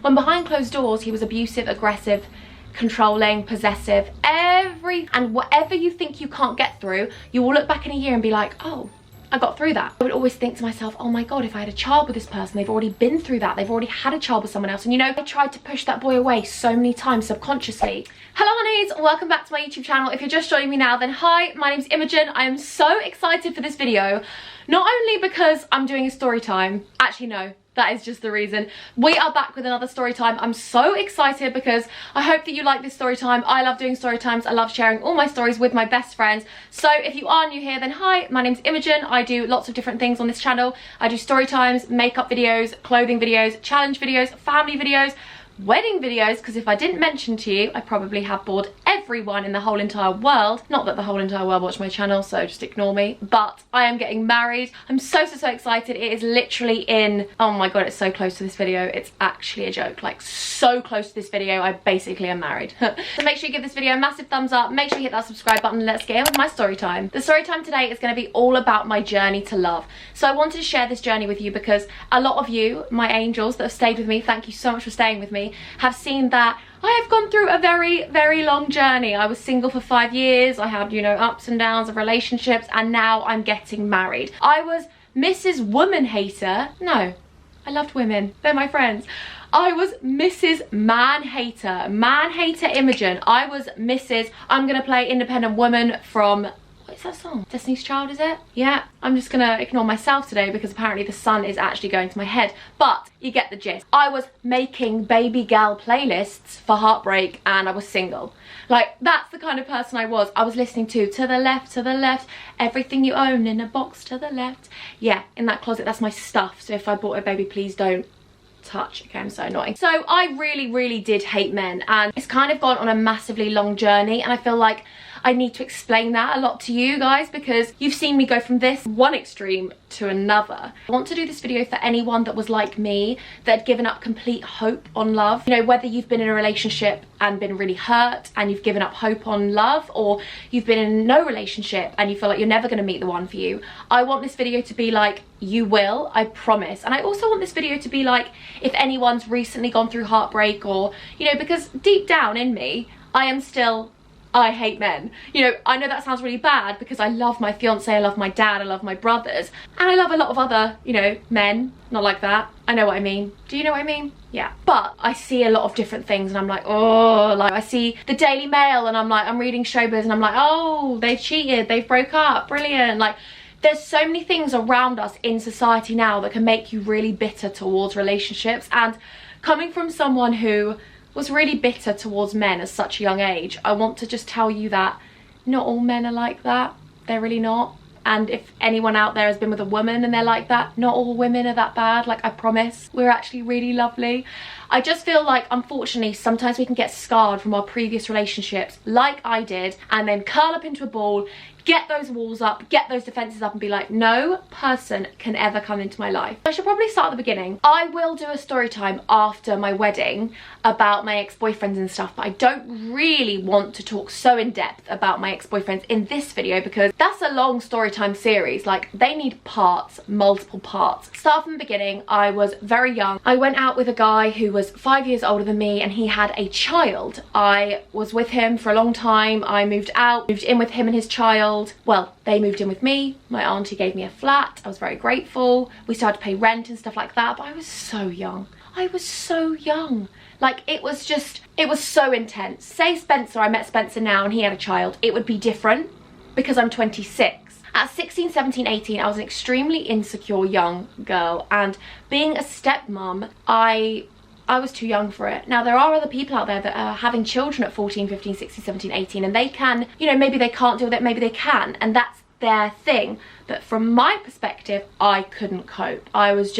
when behind closed doors he was abusive, aggressive, controlling, possessive, and whatever you think you can't get through, you will look back in a year and be like, oh, I got through that. I would always think to myself, oh my God, if I had a child with this person, they've already been through that. They've already had a child with someone else. And you know, I tried to push that boy away so many times subconsciously. Hello honeys, welcome back to my YouTube channel. If you're just joining me now, then hi, my name's Imogen. I am so excited for this video. Not only because I'm doing a story time, actually no, that is just the reason. We are back with another story time. I'm so excited because I hope that you like this story time. I love doing story times. I love sharing all my stories with my best friends. So if you are new here, then hi, my name's Imogen. I do lots of different things on this channel. I do story times, makeup videos, clothing videos, challenge videos, family videos, wedding videos, because if I didn't mention to you, I probably have bored everyone in the whole entire world. Not that the whole entire world watch my channel, so just ignore me. But I am getting married. I'm so excited. It is literally in, oh my God, it's so close to this video. It's actually a joke, like so close to this video. I basically am married. So make sure you give this video a massive thumbs up. Make sure you hit that subscribe button and let's get in with my story time. The story time today is going to be all about my journey to love. So I wanted to share this journey with you because a lot of you, my angels that have stayed with me, thank you so much for staying with me, have seen that I have gone through a very long journey. I was single for 5 years. I had, you know, ups and downs of relationships, and now I'm getting married. I was Mrs. Woman Hater. No, I loved women. They're my friends. I was Mrs. Man Hater. Man Hater Imogen. I was Mrs. I'm gonna play independent woman from, what is that song? Destiny's Child, is it? Yeah, I'm just gonna ignore myself today because apparently the sun is actually going to my head. But you get the gist. I was making baby gal playlists for Heartbreak and I was single. Like, that's the kind of person I was. I was listening to the left, everything you own in a box to the left. Yeah, in that closet, that's my stuff. So if I bought a baby, please don't touch. Okay, I'm so annoying. So I really did hate men, and it's kind of gone on a massively long journey, and I feel like I need to explain that a lot to you guys because you've seen me go from this one extreme to another. I want to do this video for anyone that was like me, that had given up complete hope on love. You know, whether you've been in a relationship and been really hurt and you've given up hope on love, or you've been in no relationship and you feel like you're never going to meet the one for you. I want this video to be like, you will, I promise. And I also want this video to be like, if anyone's recently gone through heartbreak, or, you know, because deep down in me, I am still, I hate men. You know, I know that sounds really bad because I love my fiance, I love my dad, I love my brothers, and I love a lot of other, you know, men. Not like that. I know what I mean. Do you know what I mean? Yeah. But I see a lot of different things and I'm like, oh, like I see the Daily Mail and I'm like, I'm reading Showbiz and I'm like, oh, they've cheated, they've broke up, brilliant. Like, there's so many things around us in society now that can make you really bitter towards relationships. And coming from someone who was really bitter towards men at such a young age, I want to just tell you that not all men are like that. They're really not. And if anyone out there has been with a woman and they're like that, not all women are that bad. Like, I promise, we're actually really lovely. I just feel like, unfortunately, sometimes we can get scarred from our previous relationships, like I did, and then curl up into a ball, get those walls up, get those defenses up and be like, no person can ever come into my life. I should probably start at the beginning. I will do a story time after my wedding about my ex-boyfriends and stuff, but I don't really want to talk so in depth about my ex-boyfriends in this video because that's a long story time series. Like, they need parts, multiple parts. Start from the beginning. I was very young. I went out with a guy who was 5 years older than me and he had a child. I was with him for a long time. I moved out, moved in with him and his child. Well, they moved in with me. My auntie gave me a flat. I was very grateful. We started to pay rent and stuff like that, but I was so young. I was so young. Like, it was so intense. Say Spencer, I met Spencer now and he had a child, it would be different because I'm 26. At 16, 17, 18, I was an extremely insecure young girl, and being a stepmom, I was too young for it. Now, there are other people out there that are having children at 14, 15, 16, 17, 18, and they can, you know, maybe they can't deal with it, maybe they can, and that's their thing. But from my perspective, I couldn't cope. I was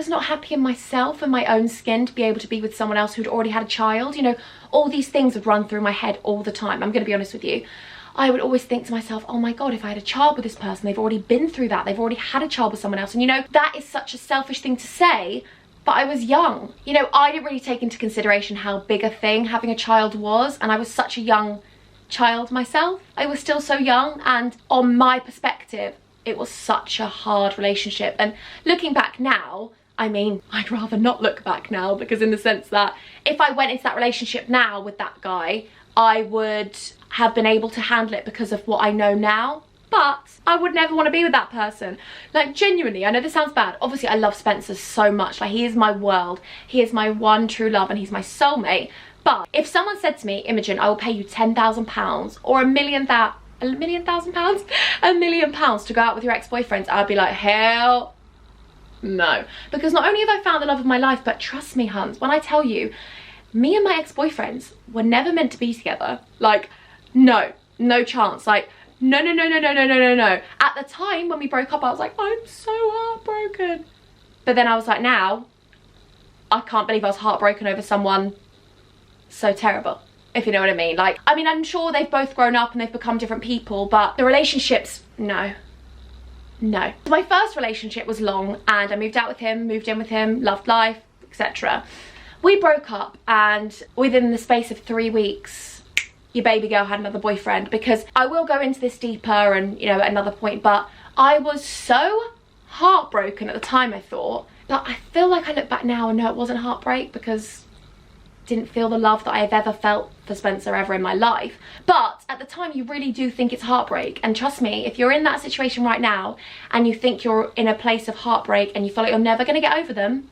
not happy in myself and my own skin to be able to be with someone else who'd already had a child. You know, all these things would run through my head all the time. I'm gonna be honest with you. I would always think to myself, oh my God, if I had a child with this person, they've already been through that. They've already had a child with someone else. And you know, that is such a selfish thing to say, but I was young. You know, I didn't really take into consideration how big a thing having a child was, and I was such a young child myself. I was still so young, and on my perspective, it was such a hard relationship. And looking back now, I mean, I'd rather not look back now, because in the sense that if I went into that relationship now with that guy, I would have been able to handle it because of what I know now. But I would never want to be with that person. Like, genuinely, I know this sounds bad. Obviously, I love Spencer so much. Like, he is my world. He is my one true love, and he's my soulmate. But if someone said to me, Imogen, I will pay you £10,000 or £1 million to go out with your ex-boyfriends, I'd be like, hell no. Because not only have I found the love of my life, but trust me, huns, when I tell you, me and my ex-boyfriends were never meant to be together. Like, no chance. Like, no. At the time when we broke up, I was like, I'm so heartbroken. But then I was like, now, I can't believe I was heartbroken over someone so terrible, if you know what I mean. Like, I mean, I'm sure they've both grown up and they've become different people, but the relationships, no. My first relationship was long, and I moved out with him, moved in with him, loved life, etc. We broke up, and within the space of 3 weeks, your baby girl had another boyfriend. Because I will go into this deeper and, you know, at another point, but I was so heartbroken at the time, I thought. But I feel like I look back now and know it wasn't heartbreak, because didn't feel the love that I've ever felt for Spencer ever in my life. But at the time, you really do think it's heartbreak. And trust me, if you're in that situation right now and you think you're in a place of heartbreak and you feel like you're never going to get over them,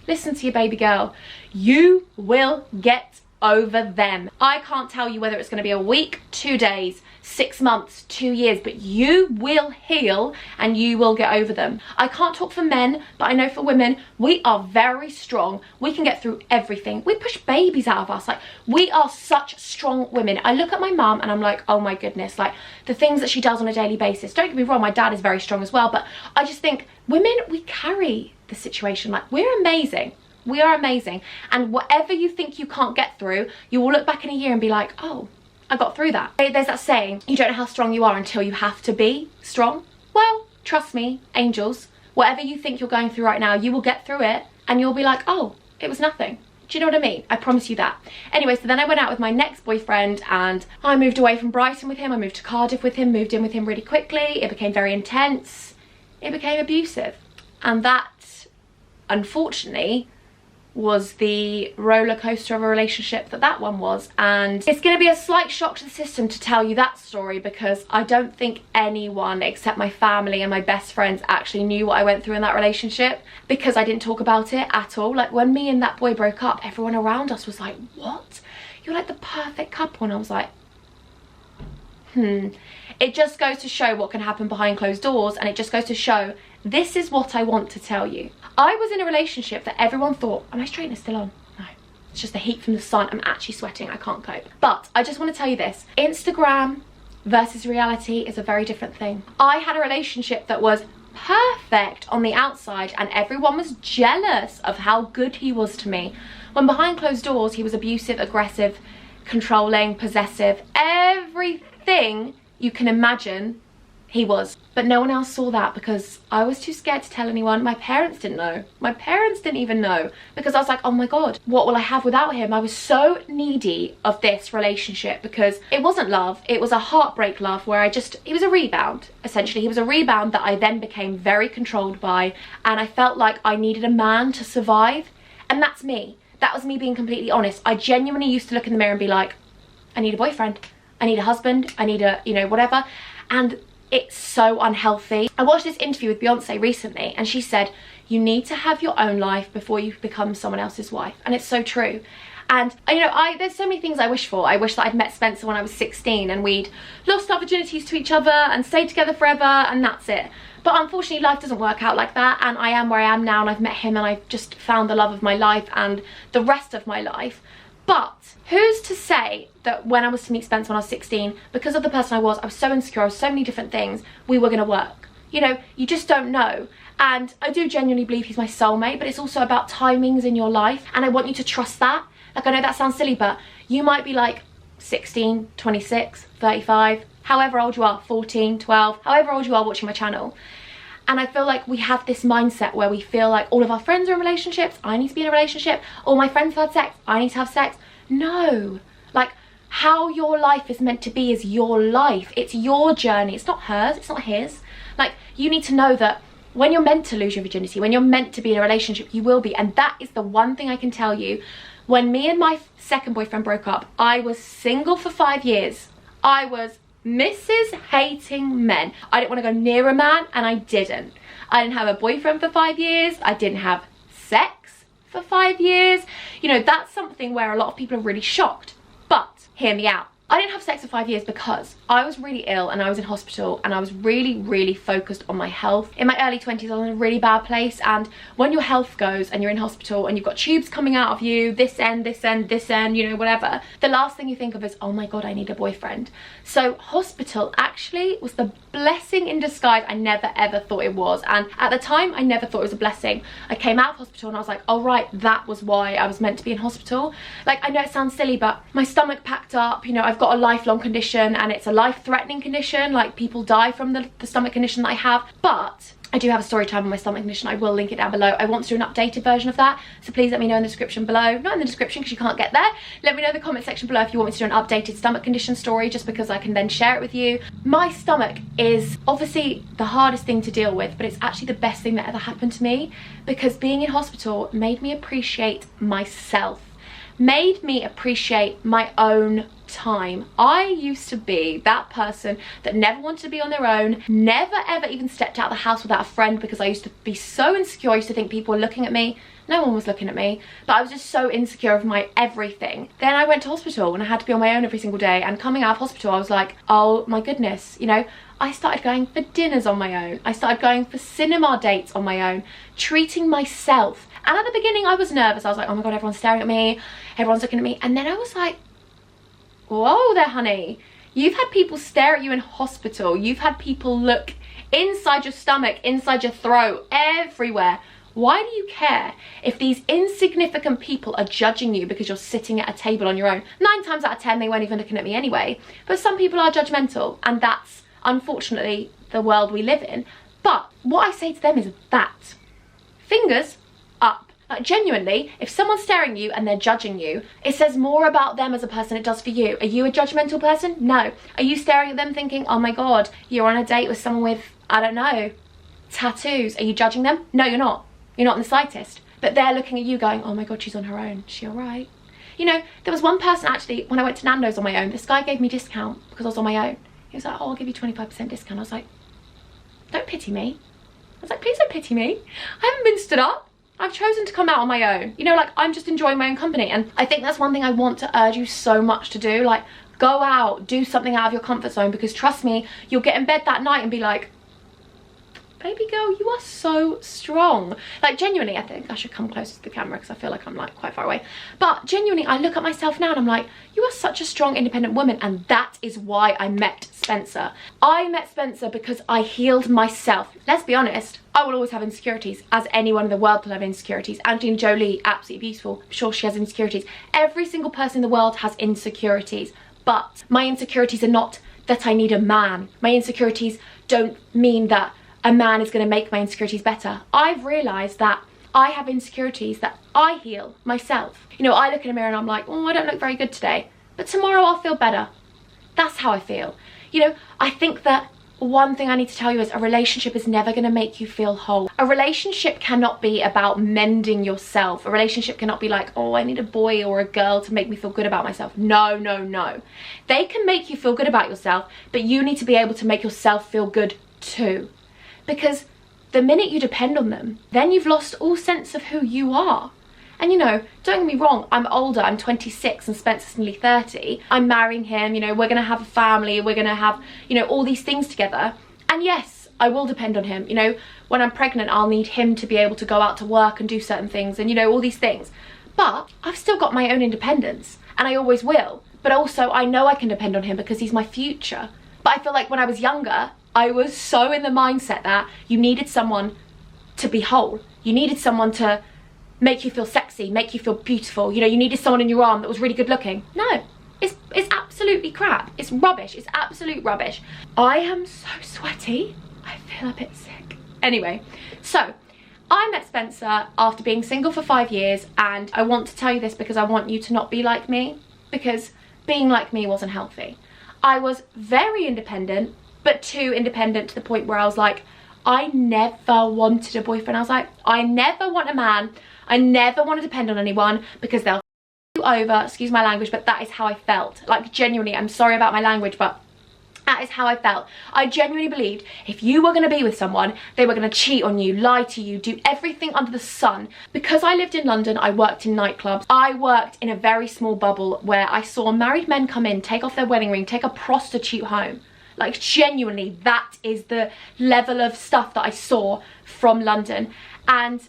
listen to your baby girl. You will get over them. I can't tell you whether it's going to be a week, 2 days, 6 months, 2 years, but you will heal and you will get over them. I can't talk for men, but I know for women, we are very strong. We can get through everything. We push babies out of us. Like, we are such strong women. I look at my mum and I'm like, oh my goodness, like the things that she does on a daily basis. Don't get me wrong, my dad is very strong as well, but I just think women, we carry the situation. Like, we're amazing. We are amazing. And whatever you think you can't get through, you will look back in a year and be like, oh, I got through that. There's that saying, you don't know how strong you are until you have to be strong. Well, trust me, angels, whatever you think you're going through right now, you will get through it and you'll be like, oh, it was nothing. Do you know what I mean? I promise you that. Anyway, so then I went out with my next boyfriend and I moved away from Brighton with him. I moved to Cardiff with him, moved in with him really quickly. It became very intense. It became abusive. And that, unfortunately, was the roller coaster of a relationship that one was. And it's going to be a slight shock to the system to tell you that story, because I don't think anyone except my family and my best friends actually knew what I went through in that relationship, because I didn't talk about it at all. Like, when me and that boy broke up, everyone around us was like, what? You're like the perfect couple. And I was like, It just goes to show what can happen behind closed doors, and it just goes to show this is what I want to tell you. I was in a relationship that everyone thought, are my straighteners still on? No, it's just the heat from the sun. I'm actually sweating, I can't cope. But I just want to tell you this, Instagram versus reality is a very different thing. I had a relationship that was perfect on the outside and everyone was jealous of how good he was to me, when behind closed doors he was abusive, aggressive, controlling, possessive, everything you can imagine he was. But no one else saw that because I was too scared to tell anyone. My parents didn't know. My parents didn't even know, because I was like, oh my God, what will I have without him? I was so needy of this relationship because it wasn't love. It was a heartbreak love where he was a rebound, essentially. He was a rebound that I then became very controlled by, and I felt like I needed a man to survive. And that's me. That was me being completely honest. I genuinely used to look in the mirror and be like, I need a boyfriend. I need a husband. I need a, you know, whatever. And it's so unhealthy. I watched this interview with Beyonce recently and she said, you need to have your own life before you become someone else's wife. And it's so true. And, you know, there's so many things I wish for. I wish that I'd met Spencer when I was 16 and we'd lost our virginities to each other and stayed together forever and that's it. But unfortunately, life doesn't work out like that, and I am where I am now, and I've met him and I've just found the love of my life and the rest of my life. But who's to say that when I was to meet Spencer when I was 16, because of the person I was so insecure, I was so many different things, we were going to work. You know, you just don't know. And I do genuinely believe he's my soulmate, but it's also about timings in your life, and I want you to trust that. Like, I know that sounds silly, but you might be like 16, 26, 35, however old you are, 14, 12, however old you are watching my channel. And I feel like we have this mindset where we feel like all of our friends are in relationships, I need to be in a relationship, all my friends have had sex, I need to have sex. No, like, how your life is meant to be is your life. It's your journey, it's not hers, it's not his. Like, you need to know that when you're meant to lose your virginity, when you're meant to be in a relationship, you will be. And that is the one thing I can tell you. When me and my second boyfriend broke up, I was single for 5 years. I was Mrs. Hating Men. I didn't want to go near a man, and I didn't. I didn't have a boyfriend for 5 years. I didn't have sex for 5 years. You know, that's something where a lot of people are really shocked. But hear me out. I didn't have sex for 5 years because I was really ill and I was in hospital, and I was really focused on my health. In my early 20s, I was in a really bad place, and when your health goes and you're in hospital and you've got tubes coming out of you, this end, you know, whatever, the last thing you think of is, oh my God, I need a boyfriend. So hospital actually was the blessing in disguise I never ever thought it was. And at the time, I never thought it was a blessing. I came out of hospital and I was like, oh right, that was why I was meant to be in hospital. Like, I know it sounds silly, but my stomach packed up, you know, I've got a lifelong condition, and it's a life-threatening condition. Like, people die from the stomach condition that I have. But I do have a story time on my stomach condition. I will link it down below. I want to do an updated version of that, so please let me know in the description below. Not in the description because you can't get there. Let me know in the comment section below if you want me to do an updated stomach condition story, just because I can then share it with you. My stomach is obviously the hardest thing to deal with, but it's actually the best thing that ever happened to me, because being in hospital made me appreciate myself, made me appreciate my own time. I used to be that person that never wanted to be on their own, never ever even stepped out of the house without a friend, because I used to be so insecure. I used to think people were looking at me. No one was looking at me, but I was just so insecure of my everything. Then I went to hospital and I had to be on my own every single day, and coming out of hospital I was like, oh my goodness, you know, I started going for dinners on my own. I started going for cinema dates on my own, treating myself. And at the beginning I was nervous. I was like, oh my God, everyone's staring at me, everyone's looking at me. And then I was like, whoa there, honey. You've had people stare at you in hospital. You've had people look inside your stomach, inside your throat, everywhere. Why do you care if these insignificant people are judging you because you're sitting at a table on your own? 9 times out of 10, they weren't even looking at me anyway. But some people are judgmental, and that's unfortunately the world we live in. But what I say to them is that fingers up. Like, genuinely, if someone's staring at you and they're judging you, it says more about them as a person than it does for you. Are you a judgmental person? No. Are you staring at them thinking, oh my God, you're on a date with someone with, I don't know, tattoos? Are you judging them? No, you're not. You're not in the slightest. But they're looking at you going, oh my God, she's on her own. Is she all right? You know, there was one person actually, when I went to Nando's on my own, this guy gave me discount because I was on my own. He was like, oh, I'll give you 25% discount. I was like, don't pity me. I was like, please don't pity me. I haven't been stood up. I've chosen to come out on my own. You know, like, I'm just enjoying my own company. And I think that's one thing I want to urge you so much to do. Like, go out, do something out of your comfort zone, because trust me, you'll get in bed that night and be like, baby girl, you are so strong. Like, genuinely, I think I should come closer to the camera because I feel like I'm like quite far away. But genuinely, I look at myself now and I'm like, you are such a strong, independent woman. And that is why I met Spencer. I met Spencer because I healed myself. Let's be honest, I will always have insecurities, as anyone in the world will have insecurities. Angelina Jolie, absolutely beautiful. I'm sure she has insecurities. Every single person in the world has insecurities. But my insecurities are not that I need a man. My insecurities don't mean that a man is going to make my insecurities better. I've realised that I have insecurities that I heal myself. You know, I look in a mirror and I'm like, oh, I don't look very good today. But tomorrow I'll feel better. That's how I feel. You know, I think that one thing I need to tell you is a relationship is never going to make you feel whole. A relationship cannot be about mending yourself. A relationship cannot be like, oh, I need a boy or a girl to make me feel good about myself. No, no, no. They can make you feel good about yourself, but you need to be able to make yourself feel good too. Because the minute you depend on them, then you've lost all sense of who you are. And you know, don't get me wrong, I'm older, I'm 26 and Spencer's nearly 30. I'm marrying him, you know, we're gonna have a family, we're gonna have, you know, all these things together. And yes, I will depend on him. You know, when I'm pregnant, I'll need him to be able to go out to work and do certain things and, you know, all these things. But I've still got my own independence, and I always will. But also, I know I can depend on him because he's my future. But I feel like when I was younger, I was so in the mindset that you needed someone to be whole. You needed someone to make you feel sexy, make you feel beautiful. You know, you needed someone in your arm that was really good looking. No, it's absolutely crap. It's rubbish. It's absolute rubbish. I am so sweaty. I feel a bit sick. Anyway, so I met Spencer after being single for 5 years, and I want to tell you this because I want you to not be like me, because being like me wasn't healthy. I was very independent, but too independent to the point where I was like, I never wanted a boyfriend. I was like, I never want a man. I never want to depend on anyone because they'll f you over, excuse my language, but that is how I felt. Like, genuinely, I'm sorry about my language, but that is how I felt. I genuinely believed if you were going to be with someone, they were going to cheat on you, lie to you, do everything under the sun. Because I lived in London, I worked in nightclubs. I worked in a very small bubble where I saw married men come in, take off their wedding ring, take a prostitute home. Like, genuinely, that is the level of stuff that I saw from London. And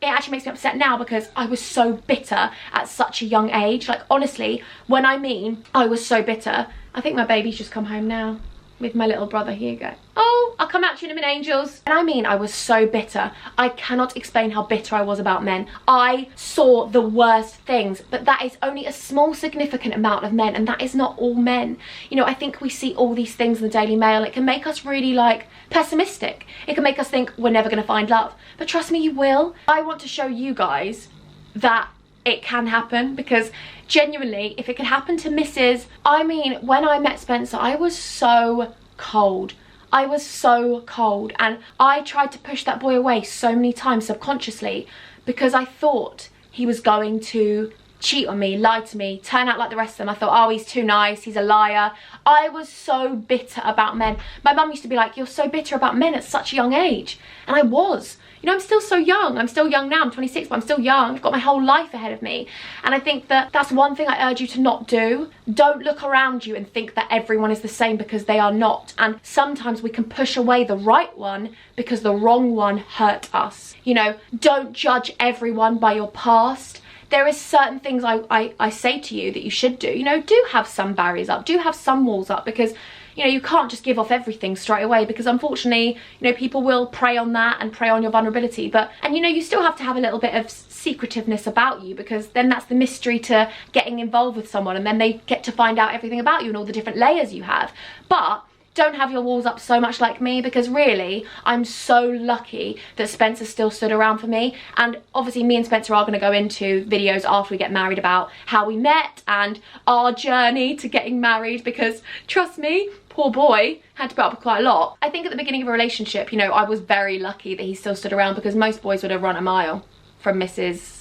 it actually makes me upset now because I was so bitter at such a young age. Like, honestly, when I mean I was so bitter, I think my baby's just come home now with my little brother. Here you go. Oh, I'll come at you in a minute, angels. And I mean, I was so bitter. I cannot explain how bitter I was about men. I saw the worst things, but that is only a small significant amount of men, and that is not all men. You know, I think we see all these things in the Daily Mail. It can make us really, like, pessimistic. It can make us think we're never going to find love. But trust me, you will. I want to show you guys that it can happen, because genuinely, if it could happen to Mrs. I mean, when I met Spencer, I was so cold. I was so cold, and I tried to push that boy away so many times subconsciously because I thought he was going to cheat on me, lie to me, turn out like the rest of them. I thought, oh, he's too nice, he's a liar. I was so bitter about men. My mum used to be like, you're so bitter about men at such a young age. And I was. You know, I'm still so young. I'm still young now. I'm 26, but I'm still young. I've got my whole life ahead of me. And I think that that's one thing I urge you to not do. Don't look around you and think that everyone is the same, because they are not. And sometimes we can push away the right one because the wrong one hurt us. You know, don't judge everyone by your past. There is certain things I say to you that you should do. You know, do have some barriers up, do have some walls up, because, you know, you can't just give off everything straight away, because unfortunately, you know, people will prey on that and prey on your vulnerability. And you know, you still have to have a little bit of secretiveness about you, because then that's the mystery to getting involved with someone, and then they get to find out everything about you and all the different layers you have. But don't have your walls up so much like me, because really, I'm so lucky that Spencer still stood around for me. And obviously me and Spencer are going to go into videos after we get married about how we met and our journey to getting married, because trust me, poor boy had to put up with quite a lot. I think at the beginning of a relationship, you know, I was very lucky that he still stood around, because most boys would have run a mile from Mrs.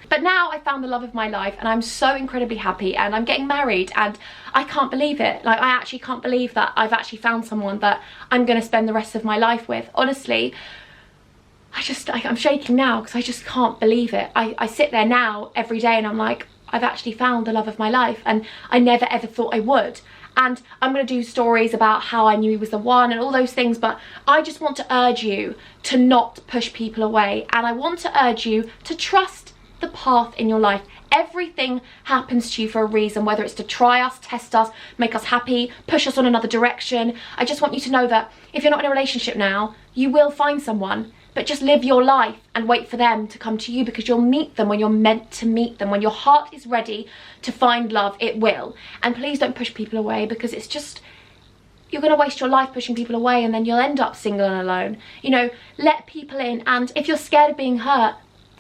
But now I found the love of my life, and I'm so incredibly happy, and I'm getting married, and I can't believe it. Like, I actually can't believe that I've actually found someone that I'm going to spend the rest of my life with. Honestly, I'm shaking now because I just can't believe it. I sit there now every day and I'm like, I've actually found the love of my life, and I never ever thought I would. And I'm going to do stories about how I knew he was the one and all those things, but I just want to urge you to not push people away, and I want to urge you to trust the path in your life. Everything happens to you for a reason, whether it's to try us, test us, make us happy, push us on another direction. I just want you to know that if you're not in a relationship now, you will find someone. But just live your life and wait for them to come to you, because you'll meet them when you're meant to meet them. When your heart is ready to find love, it will. And please don't push people away, because it's just, you're going to waste your life pushing people away, and then you'll end up single and alone. You know, let people in. And if you're scared of being hurt,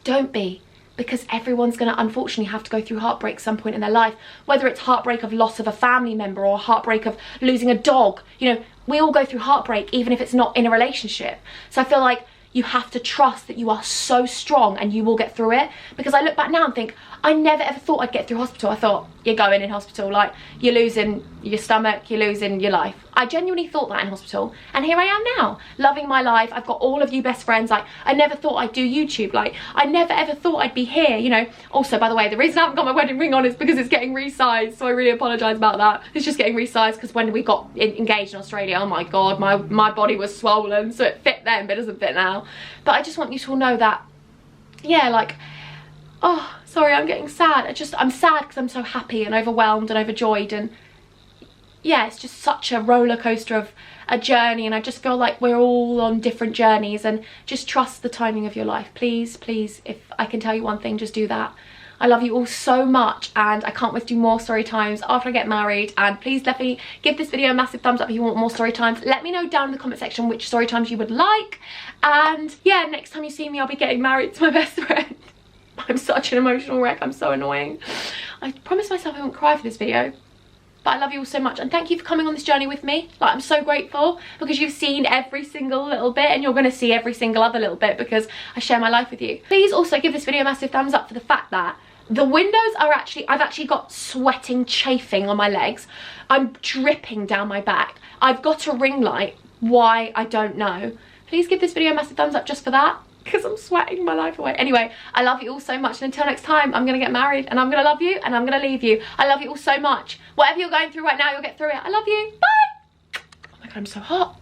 don't be. Because everyone's going to unfortunately have to go through heartbreak at some point in their life. Whether it's heartbreak of loss of a family member or heartbreak of losing a dog. You know, we all go through heartbreak, even if it's not in a relationship. So I feel like you have to trust that you are so strong and you will get through it. Because I look back now and think, I never ever thought I'd get through hospital. I thought, you're going in hospital, like, you're losing your stomach, you're losing your life. I genuinely thought that in hospital, and here I am now, loving my life. I've got all of you best friends. Like, I never thought I'd do YouTube. Like, I never ever thought I'd be here, you know. Also, by the way, the reason I haven't got my wedding ring on is because it's getting resized, so I really apologise about that. It's just getting resized because when we got engaged in Australia, oh my god, my body was swollen, so it fit then, but it doesn't fit now. But I just want you to all know that, yeah, like, oh, sorry, I'm getting sad. I'm sad because I'm so happy and overwhelmed and overjoyed, and yeah, it's just such a roller coaster of a journey, and I just feel like we're all on different journeys, and just trust the timing of your life. Please, please, if I can tell you one thing, just do that. I love you all so much, and I can't wait to do more story times after I get married. And please definitely give this video a massive thumbs up if you want more story times. Let me know down in the comment section which story times you would like, and yeah, next time you see me, I'll be getting married to my best friend. I'm such an emotional wreck. I'm so annoying. I promised myself I won't cry for this video. But I love you all so much, and thank you for coming on this journey with me. Like, I'm so grateful because you've seen every single little bit, and you're going to see every single other little bit because I share my life with you. Please also give this video a massive thumbs up for the fact that the windows are I've actually got sweating, chafing on my legs. I'm dripping down my back. I've got a ring light. Why? I don't know. Please give this video a massive thumbs up just for that, because I'm sweating my life away. Anyway, I love you all so much, and until next time, I'm gonna get married, and I'm gonna love you, and I'm gonna leave you. I love you all so much. Whatever you're going through right now, you'll get through it. I love you. Bye. Oh my God, I'm so hot.